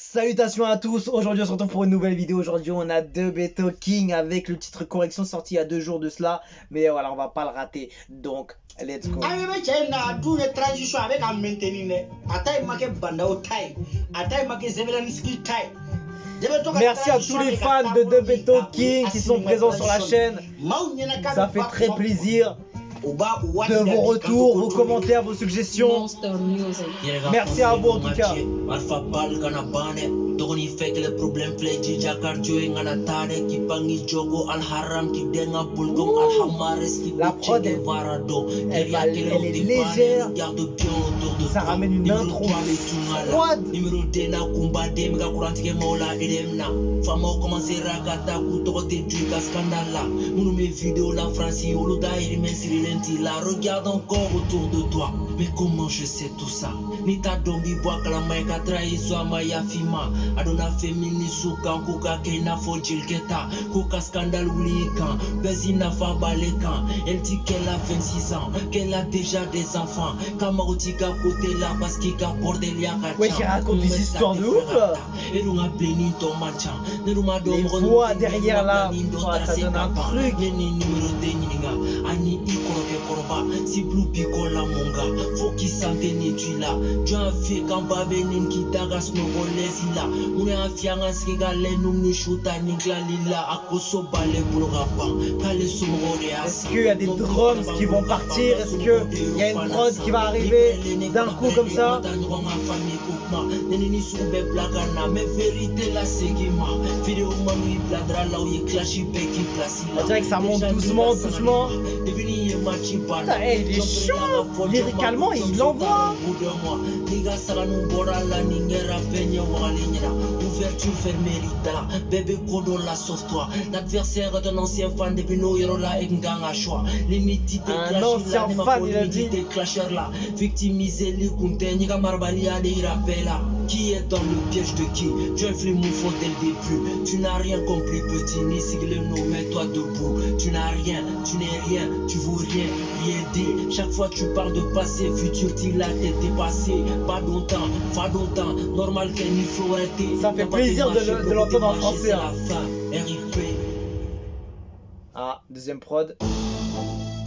Salutations à tous, aujourd'hui on se retrouve pour une nouvelle vidéo. Aujourd'hui on a Debeto King avec le titre correction sorti il y a 2 jours de cela. Mais voilà, on va pas le rater, donc let's go. Merci à tous les fans de Debeto King qui sont présents sur la chaîne. Ça fait très plaisir de vos retours, vos commentaires, vos suggestions. Merci à vous en tout cas. La prod elle est légère. Ça ramène une intro froide. Regarde encore autour de toi. Mais comment je sais tout ça? Nita dombi bois kalamaika trahison maya fima. Adona féminisme kankuka kena fojil keta. Kuka scandale oulikan. Bezina fa balekan. Elle dit qu'elle a 26 ans, qu'elle a déjà des enfants. Kamarutika côté là parce qu'il a bordelia. Ouais, qui raconte des histoires de ouf. Les voix derrière là, ça donne un truc. Si blue picola monga, faut qu'il s'entenne tu là. Tu as fait quand pas venir qui t'agas no bolesila. On est en fianga skigale nous nous chuta nigla lila à koso balé pour rappan. Est-ce qu'il y a des drums qui vont partir? Est-ce qu'il y a une prod qui va arriver d'un coup comme ça? On dirait que ça monte doucement, doucement. Putain, hey, il est chaud. Lyricalement, il envoie. Ouverture fermerita, bébé Kodo la sauve-toi. L'adversaire est un ancien fan depuis nos héros là et gang à choix. Un ancien fan, il a dit. Victimiser les comptes, Nika Marbalia des rappela. Qui est dans le piège de qui? Tu es flemmou fond dès le début. Tu n'as rien compris, petit, ni sigle nous, mets-toi debout. Tu n'as rien, tu n'es rien, tu vaux rien, rien dit. Chaque fois tu parles de passé, futur, tu l'as dépassé. Pas longtemps, normal qu'elle n'y faut arrêter. Ça fait plaisir de l'entendre en français. Hein. Ah, deuxième prod.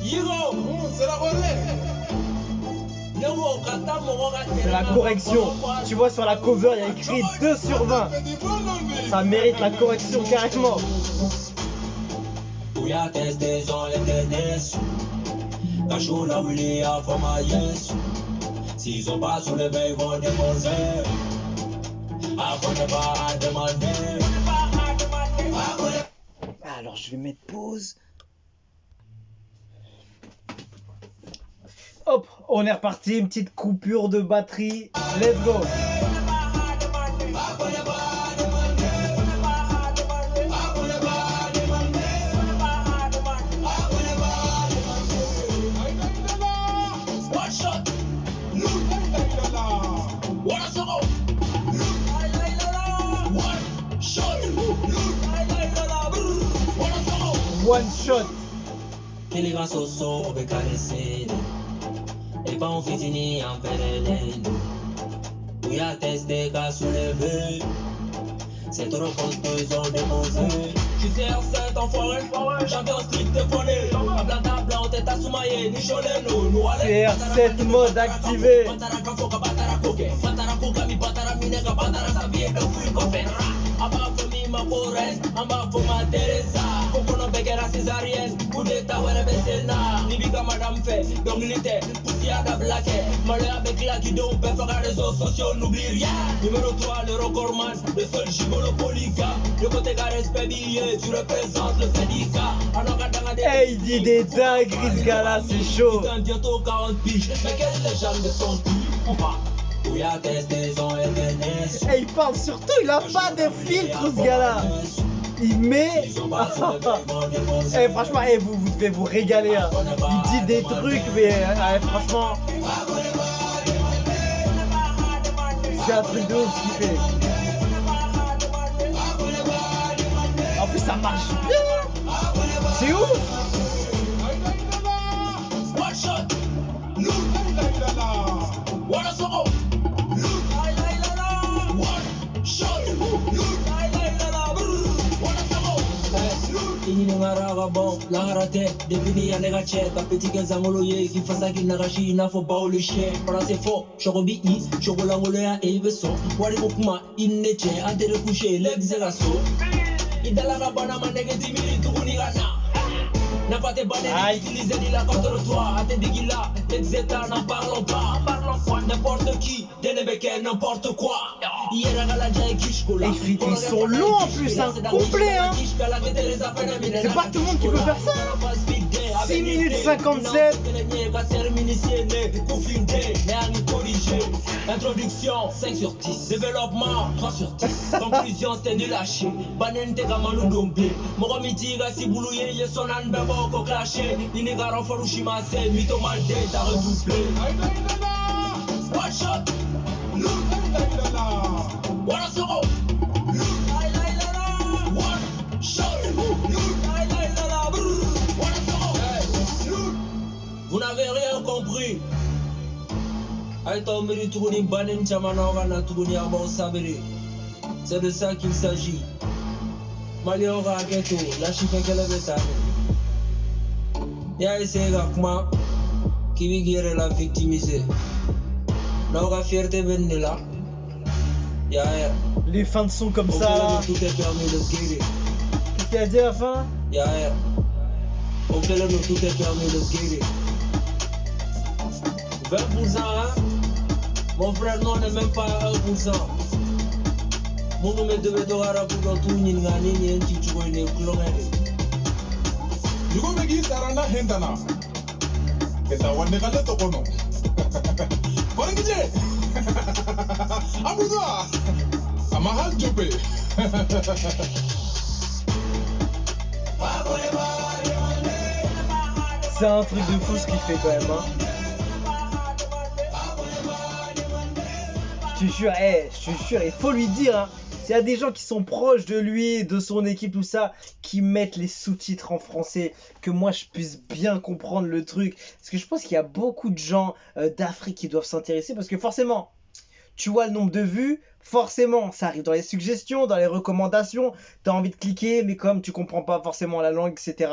C'est la relève. C'est la correction. Tu vois sur la cover, il y a écrit 2 sur 20. Ça mérite la correction carrément. S'ils ont pas soulevé, ils vont déposer. Alors je vais mettre pause. Hop, on est reparti, une petite coupure de batterie. Let's go. One shot. Les grands sosos, on peut caresser. Et pas on finit en pérenne. Oui, à tester qu'à soulever. C'est trop costaud, ils ont déposé. Je suis CR7 en forêt, champion strict défonné. La blata blanc, tête à soumaillé, ni cholet, nous. CR7 mode activé. Amba foma Teresa, Kokono Begera Césarienne, coup d'état wera besena, Nibiga Madame fait, donc l'ité, Poussia da Blaque, malheur avec la guidon, peut faire les réseaux sociaux, n'oublie rien. Numéro 3, le recordman, le seul gigolo polygame, le côté gars respect billet, tu représentes le syndicat. Hey, il dit des dingueries ce gars-là, c'est chaud. Bientôt 40 piges, mais quelle légende de son cul ou pas? Et il parle surtout, il a pas de filtre ce gars-là. Il met. Eh, franchement, vous devez vous régaler. Hein. Il dit des trucs, mais franchement. C'est un truc de ouf ce qu'il fait. En plus, ça marche bien. C'est ouf. What a song! One shot. ngara bon la harate devini ya negache ta petit gazangolo ye qui fasa qui nagashi na fo ba le chien para c'est faux chogobi i chogolango ya ebeso wari kokuma inneche antere coucher l'exeraso idala na bana manege dimiri tukuni gana n'a pas de balais utiliser ni la contre toi à tes digila l'exeta n'en parlons pas n'importe qui Denebeke n'importe quoi ils sont longs en plus hein, complet hein. C'est pas tout le monde qui peut faire ça 6 minutes 57. Introduction 5 sur 10. Développement 3 sur 10. Conclusion c'est de lâcher. Banen te gamanu dombe. Moromiti ga si boulouye ye sonan bebo ko clasher. Nini garan Fukushima c'est mytho malde t'as redoublé. One shot. One soro. One shot. Vous n'avez rien compris. C'est de ça qu'il s'agit. Maliora Ghetto, la chifekele betane. Ya essayé gakma, qui veut guérir la victimisée. N'aura fierté benila. Ya. Les fins de son comme ça. Tout est permis de guérir. Qu'est-ce qu'il a dit à la fin? Ya. Au fait, tout est permis de guérir. 20%, hein? Mon frère non n'est même pas 1%. Mon nom est de Bedora pour tout ni ngani ni enti tu vois ni klongere. Du coup me gis arana hentana. Keta wande kale to kono. Korangije. Abuza. Amahal jope. C'est un truc de fou ce qu'il fait quand même hein. Je te jure, il faut lui dire, hein, s'il y a des gens qui sont proches de lui, de son équipe, tout ça, qui mettent les sous-titres en français, que moi je puisse bien comprendre le truc. Parce que je pense qu'il y a beaucoup de gens d'Afrique qui doivent s'intéresser, parce que forcément, tu vois le nombre de vues, forcément, ça arrive dans les suggestions, dans les recommandations, tu as envie de cliquer, mais comme tu comprends pas forcément la langue, etc.,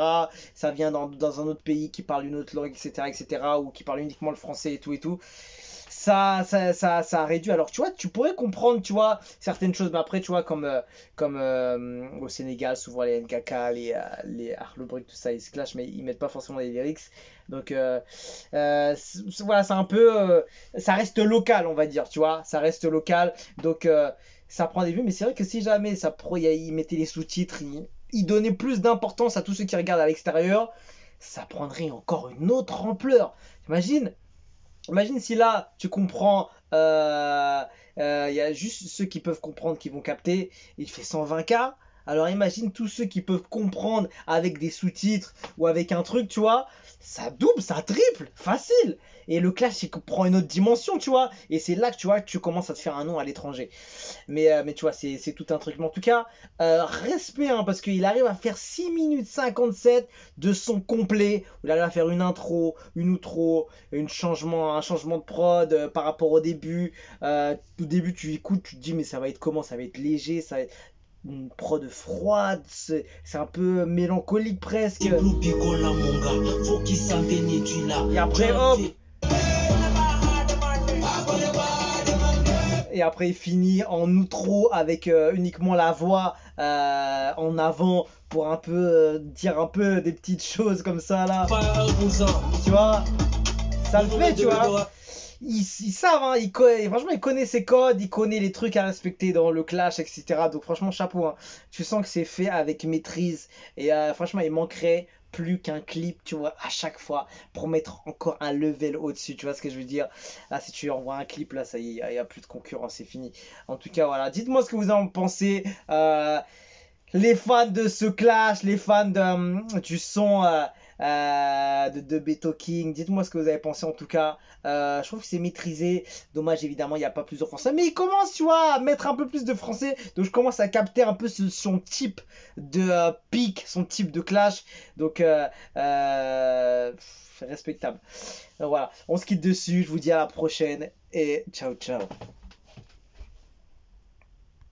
ça vient dans un autre pays qui parle une autre langue, etc., ou qui parle uniquement le français et tout. Ça a réduit. Alors, tu vois, tu pourrais comprendre, tu vois, certaines choses. Mais après, tu vois, comme au Sénégal, souvent les NKK, les Akhlou Brick, tout ça, ils se clashent, mais ils mettent pas forcément les lyrics. Donc, voilà, c'est un peu... ça reste local, on va dire, tu vois. Ça reste local. Donc, ça prend des vues. Mais c'est vrai que si jamais ils mettaient les sous-titres, ils donnaient plus d'importance à tous ceux qui regardent à l'extérieur, ça prendrait encore une autre ampleur. Imagine si là, tu comprends, y a juste ceux qui peuvent comprendre qui vont capter, il fait 120K. Alors imagine tous ceux qui peuvent comprendre avec des sous-titres ou avec un truc, tu vois, ça double, ça triple, facile. Et le clash, il prend une autre dimension, tu vois. Et c'est là que tu vois que tu commences à te faire un nom à l'étranger. Mais tu vois, c'est tout un truc. Mais en tout cas, respect, hein, parce qu'il arrive à faire 6 minutes 57 de son complet. Il arrive à faire une intro, une outro, un changement de prod par rapport au début. Au début, tu écoutes, tu te dis, mais ça va être comment? Ça va être léger, ça va être une prod froide, c'est un peu mélancolique presque. Et après hop. Et après il finit en outro avec uniquement la voix en avant pour un peu dire un peu des petites choses comme ça là. Tu vois, ça le fait, tu vois. Ils savent, hein, franchement, il connaît ses codes, il connaît les trucs à respecter dans le clash, etc. Donc, franchement, chapeau. Hein. Tu sens que c'est fait avec maîtrise. Et franchement, il manquerait plus qu'un clip, tu vois, à chaque fois pour mettre encore un level au-dessus. Tu vois ce que je veux dire? Là, si tu envoies un clip, là, ça y est, il n'y a plus de concurrence, c'est fini. En tout cas, voilà. Dites-moi ce que vous en pensez. Les fans de ce clash, les fans du son... de Beto King, dites-moi ce que vous avez pensé. En tout cas, je trouve que c'est maîtrisé. Dommage, évidemment, il n'y a pas plusieurs français, mais il commence, tu vois, à mettre un peu plus de français. Donc je commence à capter un peu son type de pic, son type de clash. Donc respectable. Voilà, on se quitte dessus. Je vous dis à la prochaine et ciao ciao.